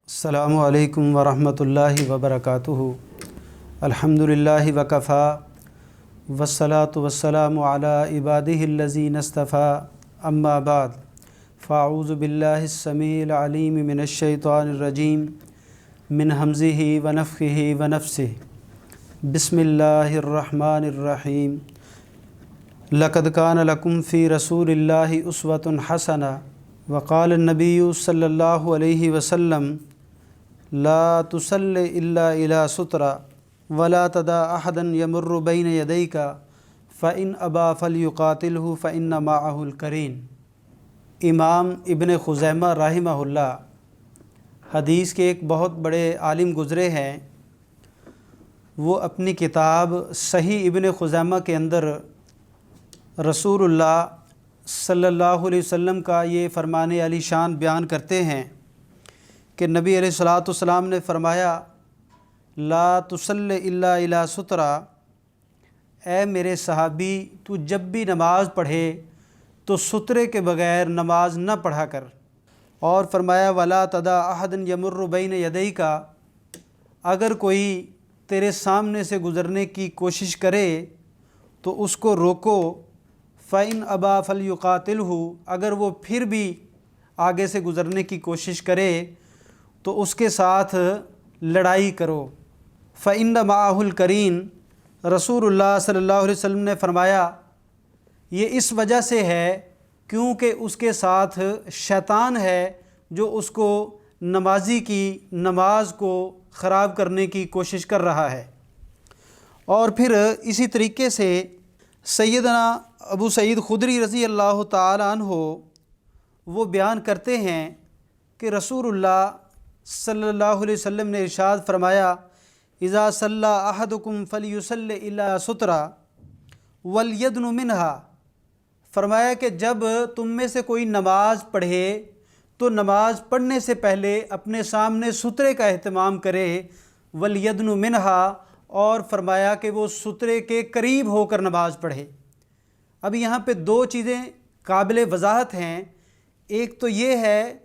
السلام علیکم ورحمۃ اللہ وبرکاتہ۔ الحمدللہ وکفا والصلاة والسلام علی عبادہ الذین اصطفیٰ، اما بعد فاعوذ باللہ السمیع العلیم من الشیطان الرجیم من ہمزہ ونفخہ ونفثہ۔ بسم اللہ الرحمن الرحیم۔ لقد کان لکم فی رسول اللہ اسوۃ حسنہ وقال النبی صلی اللہ علیہ وسلم لا تصل الا الی سترہ ولا تدع احدا یمر بین یدیک فإن ابى فلیقاتلہ فإن معہ القرین۔ امام ابن خزیمہ رحمہ اللہ حدیث کے ایک بہت بڑے عالم گزرے ہیں۔ وہ اپنی کتاب صحیح ابن خزیمہ کے اندر رسول اللہ صلی اللہ علیہ وسلم کا یہ فرمان علی شان بیان کرتے ہیں کہ نبی علیہ الصلوۃ والسلام نے فرمایا لا تصل الا الی سترہ، اے میرے صحابی تو جب بھی نماز پڑھے تو سترے کے بغیر نماز نہ پڑھا کر، اور فرمایا ولا تدع احدا یمر بین یدیک، اگر کوئی تیرے سامنے سے گزرنے کی کوشش کرے تو اس کو روکو، فإن ابى فلیقاتلہ، اگر وہ پھر بھی آگے سے گزرنے کی کوشش کرے تو اس کے ساتھ لڑائی کرو۔ فإن معہ القرین، رسول اللہ صلی اللہ علیہ وسلم نے فرمایا یہ اس وجہ سے ہے کیونکہ اس کے ساتھ شیطان ہے جو اس کو نمازی کی نماز کو خراب کرنے کی کوشش کر رہا ہے۔ اور پھر اسی طریقے سے سیدنا ابو سعید خدری رضی اللہ تعالیٰ عنہ وہ بیان کرتے ہیں کہ رسول اللہ صلی اللہ علیہ وسلم نے ارشاد فرمایا اذا صلی احدکم فلیصلی الی سترہ ولیدن منہا، فرمایا کہ جب تم میں سے کوئی نماز پڑھے تو نماز پڑھنے سے پہلے اپنے سامنے سترے کا اہتمام کرے، ولیدن منہا، اور فرمایا کہ وہ سترے کے قریب ہو کر نماز پڑھے۔ اب یہاں پہ دو چیزیں قابل وضاحت ہیں۔ ایک تو یہ ہے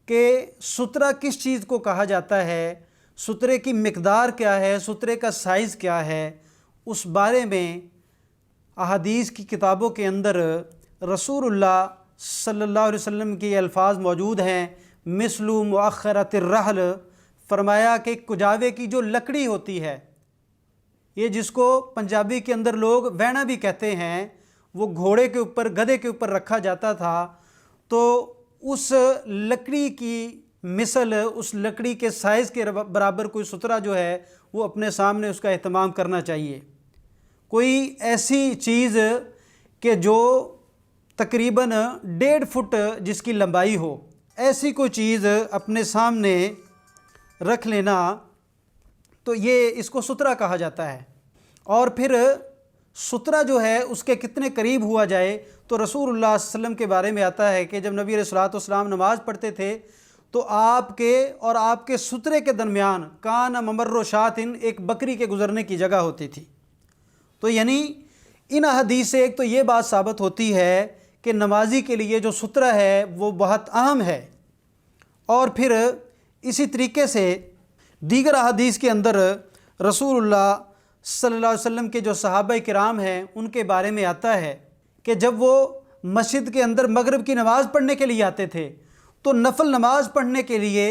کہ سترہ کس چیز کو کہا جاتا ہے، سترے کی مقدار کیا ہے، سترے کا سائز کیا ہے، اس بارے میں احادیث کی کتابوں کے اندر رسول اللہ صلی اللہ علیہ وسلم کے الفاظ موجود ہیں۔ مثل مؤخرۃ الرحل، فرمایا کہ کجاوے کی جو لکڑی ہوتی ہے، یہ جس کو پنجابی کے اندر لوگ وینا بھی کہتے ہیں، وہ گھوڑے کے اوپر گدھے کے اوپر رکھا جاتا تھا، تو اس لکڑی کی مثل، اس لکڑی کے سائز کے برابر کوئی سترہ جو ہے وہ اپنے سامنے اس کا اہتمام کرنا چاہیے۔ کوئی ایسی چیز کہ جو تقریباً 1.5 فٹ جس کی لمبائی ہو، ایسی کوئی چیز اپنے سامنے رکھ لینا، تو یہ اس کو سترہ کہا جاتا ہے۔ اور پھر سترہ جو ہے اس کے کتنے قریب ہوا جائے تو رسول اللہ صلی اللہ علیہ وسلم کے بارے میں آتا ہے کہ جب نبی علیہ الصلوۃ والسلام نماز پڑھتے تھے تو آپ کے اور آپ کے سترے کے درمیان کان ممر شاتن، ایک بکری کے گزرنے کی جگہ ہوتی تھی۔ تو یعنی ان حدیث سے ایک تو یہ بات ثابت ہوتی ہے کہ نمازی کے لیے جو سترہ ہے وہ بہت اہم ہے۔ اور پھر اسی طریقے سے دیگر احادیث کے اندر رسول اللہ صلی اللہ علیہ وسلم کے جو صحابہ کرام ہیں ان کے بارے میں آتا ہے کہ جب وہ مسجد کے اندر مغرب کی نماز پڑھنے کے لیے آتے تھے تو نفل نماز پڑھنے کے لیے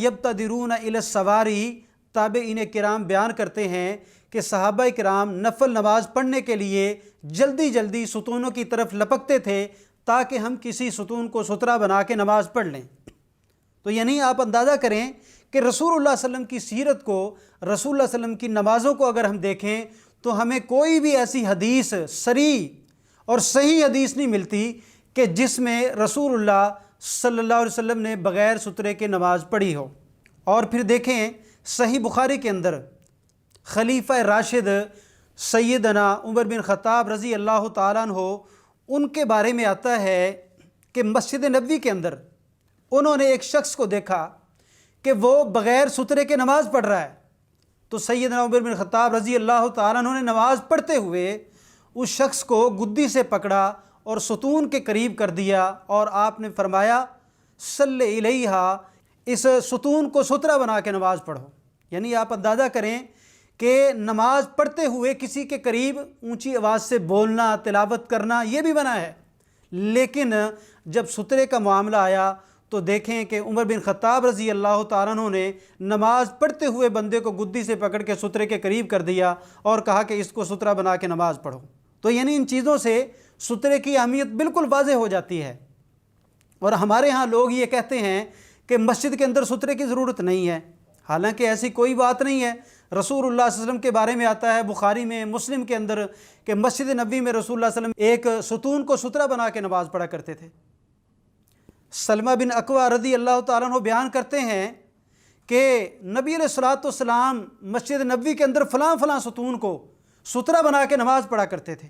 یبتدرون الی السواری، تابعین کرام بیان کرتے ہیں کہ صحابہ کرام نفل نماز پڑھنے کے لیے جلدی جلدی ستونوں کی طرف لپکتے تھے تاکہ ہم کسی ستون کو سترہ بنا کے نماز پڑھ لیں۔ تو یعنی آپ اندازہ کریں کہ رسول اللہ صلی اللہ علیہ وسلم کی سیرت کو، رسول اللہ صلی اللہ علیہ وسلم کی نمازوں کو اگر ہم دیکھیں تو ہمیں کوئی بھی ایسی حدیث صریح اور صحیح حدیث نہیں ملتی کہ جس میں رسول اللہ صلی اللہ علیہ وسلم نے بغیر سترے کے نماز پڑھی ہو۔ اور پھر دیکھیں صحیح بخاری کے اندر خلیفہ راشد سیدنا عمر بن خطاب رضی اللہ تعالیٰ عنہ، ان کے بارے میں آتا ہے کہ مسجد نبوی کے اندر انہوں نے ایک شخص کو دیکھا کہ وہ بغیر سترے کے نماز پڑھ رہا ہے، تو سیدنا عمر بن خطاب رضی اللہ تعالیٰ عنہ نے نماز پڑھتے ہوئے اس شخص کو گدی سے پکڑا اور ستون کے قریب کر دیا، اور آپ نے فرمایا صلی علیہا، इस सुतून को सुतरा बना के नमाज़ पढ़ो। यानी आप अंदाज़ा करें कि नमाज पढ़ते हुए किसी के करीब ऊंची आवाज़ से बोलना, तिलावत करना, ये भी मना है। लेकिन जब सुतरे का मामला आया तो देखें कि उमर बिन ख़त्ताब रज़ी अल्लाह ताला अन्हु ने नमाज पढ़ते हुए बंदे को गुद्दी से पकड़ के सुतरे के करीब कर दिया और कहा कि इसको सुतरा बना के नमाज़ पढ़ो। तो यानी इन चीज़ों से सुतरे की अहमियत बिल्कुल वाज़ेह हो जाती है। और हमारे यहाँ लोग ये कहते हैं कि मस्जिद के अंदर सुतरे की ज़रूरत नहीं है, हालांकि ऐसी कोई बात नहीं है। रसूलुल्लाह सल्लल्लाहु अलैहि वसल्लम के बारे में आता है बुखारी में, मुस्लिम के अंदर, कि मस्जिद नबी में रसूलुल्लाह सल्लल्लाहु अलैहि वसल्लम एक सुतून को सुतरा बना के नमाज़ पढ़ा करते थे। सलमा बिन अकवा रज़ी अल्लाह ताला अन्हु बयान करते हैं कि नबी अलैहिस्सलातु वस्सलाम मस्जिद नबी के अंदर फ़लाँ फ़लाँ सुतून को सुतरा बना के नमाज़ पढ़ा करते थे।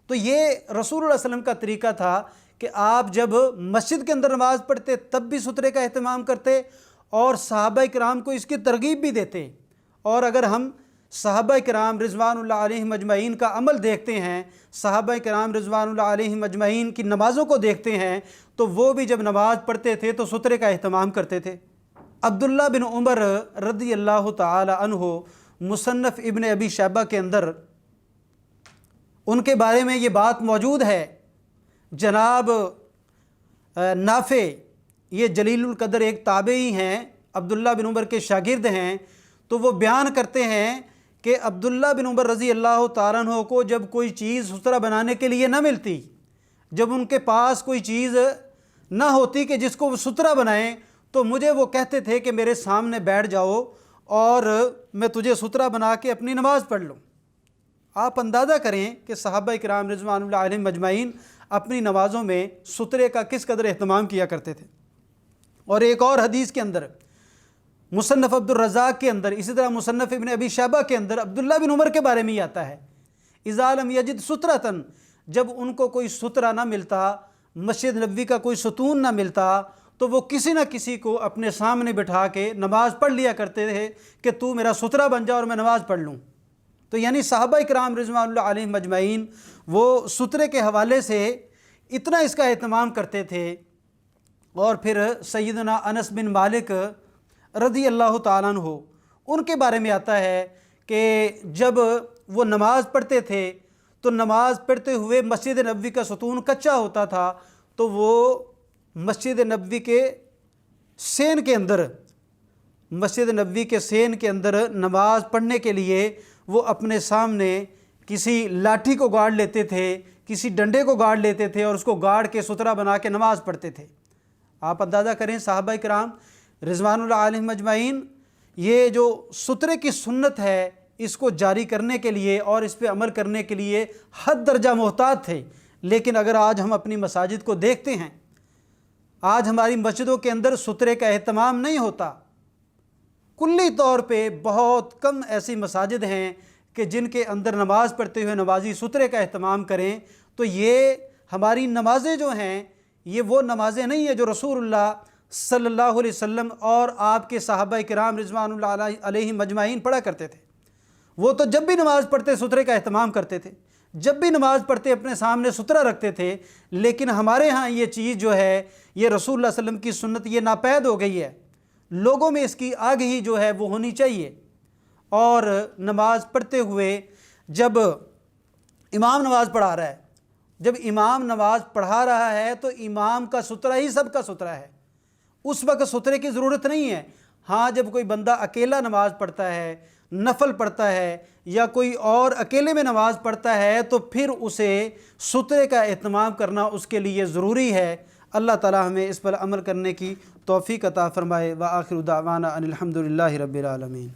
तो ये रसूलुल्लाह सल्लल्लाहु अलैहि वसल्लम का तरीका था कि आप जब मस्जिद के अंदर नमाज़ पढ़ते तब भी सुतरे का अहतमाम करते और सहाबा किराम को इसकी तरगीब भी देते। और अगर हम सहाबा किराम रिज़वानुल्लाह अलैहिम अजमईन का अमल देखते हैं, सहाबा किराम रिज़वानुल्लाह अलैहिम अजमईन की नमाज़ों को देखते हैं, तो वो भी जब नमाज़ पढ़ते थे तो सुतरे का अहतमाम करते थे। अब्दुल्ला बिन उमर रज़ी अल्लाह ताला अन्हु मुसन्नफ़ इब्न अबी शैबा के अंदर उनके बारे में ये बात मौजूद है। जनाब नाफ़े, ये जलीलुल कदर एक ताबई हैं, अब्दुल्ला बिन उमर के शागिर्द हैं, तो वो बयान करते हैं कि अब्दुल्ला बिन उमर रज़ी अल्लाह ताला अन्हु को जब कोई चीज़ सुतरा बनाने के लिए न मिलती, जब उनके पास कोई चीज़ न होती कि जिसको वो सुतरा बनाएं, तो मुझे वो कहते थे कि मेरे सामने बैठ जाओ और मैं तुझे सुतरा बना के अपनी नमाज़ पढ़ लूँ। आप अंदाज़ा करें कि सहाबा किराम रिज़वानुल्लाह अलैहिम अजमईन अपनी नमाज़ों में सुतरे का किस कदर एहतमाम किया करते थे। और एक और हदीस के अंदर मुसन्नफ़ अब्दुर रज़ाक़ के अंदर, इसी तरह मुसन्नफ़ इब्न अबी शैबा के अंदर अब्दुल्ला बिन उमर के बारे में ही आता है, इज़ा लम यजिद सुतरतन, जब उनको कोई सुतरा ना मिलता, मस्जिद नबवी का कोई सुतून ना मिलता, तो वो किसी न किसी को अपने सामने बिठा के नमाज़ पढ़ लिया करते थे कि तू मेरा सुतरा बन जा और मैं नमाज़ पढ़ लूँ। तो यानी सहाबा किराम रिज़वानुल्लाह अलैहिम अजमईन वो सुतरे के हवाले से इतना इसका एहतमाम करते थे। और फिर सैयदना अनस बिन मालिक रज़ी अल्लाह ताला अन्हु, उनके बारे में आता है कि जब वो नमाज़ पढ़ते थे तो नमाज़ पढ़ते हुए मस्जिद नबवी का सुतून कच्चा होता था, तो वो मस्जिद नबवी के सेन के अंदर, मस्जिद नबवी के सेन के अंदर नमाज़ पढ़ने के लिए वो अपने सामने किसी लाठी को गाड़ लेते थे, किसी डंडे को गाड़ लेते थे और उसको गाड़ के सुतरा बना के नमाज़ पढ़ते थे। आप अंदाज़ा करें सहाबा किराम रिज़वानुल्लाह अलैहिम अजमईन ये जो सुतरे की सुन्नत है इसको जारी करने के लिए और इस पे अमल करने के लिए हद दर्जा मोहताज थे। लेकिन अगर आज हम अपनी मसाजिद को देखते हैं, आज हमारी मस्जिदों के अंदर सुतरे का एहतमाम नहीं होता। कुल्ली तौर पे बहुत कम ऐसी मसाजिद हैं कि जिनके अंदर नमाज़ पढ़ते हुए नमाजी सुतरे का एहतमाम करें। तो ये हमारी नमाज़ें जो हैं ये वो नमाज़ें नहीं है जो रसूलुल्लाह सल्लल्लाहु अलैहि वसल्लम और आपके सहाबा किराम रिज़वानुल्लाह अलैहिम अजमईन पढ़ा करते थे। वो तो जब भी नमाज़ पढ़ते सुतरे का एहतमाम करते थे, जब भी नमाज़ पढ़ते अपने सामने सुतरा रखते थे। लेकिन हमारे यहाँ ये चीज़ जो है ये रसूलुल्लाह सल्लल्लाहु अलैहि वसल्लम की सुन्नत ये नापैद हो गई है। लोगों में इसकी आगाही जो है वो होनी चाहिए। और नमाज़ पढ़ते हुए जब इमाम नमाज़ पढ़ा रहा है, जब इमाम नमाज़ पढ़ा रहा है तो इमाम का सुतरा ही सबका सुतरा है, उस वक्त सुतरे की ज़रूरत नहीं है। हाँ, जब कोई बंदा अकेला नमाज़ पढ़ता है, नफल पढ़ता है या कोई और अकेले में नमाज़ पढ़ता है तो फिर उसे सुतरे का एहतमाम करना उसके लिए ज़रूरी है। अल्लाह ताला हमें इस पर अमल करने की तौफ़ीक़ अता फ़रमाए। व आखिरु दावाना अनिल हम्दुलिल्लाहि रब्बिल आलमीन।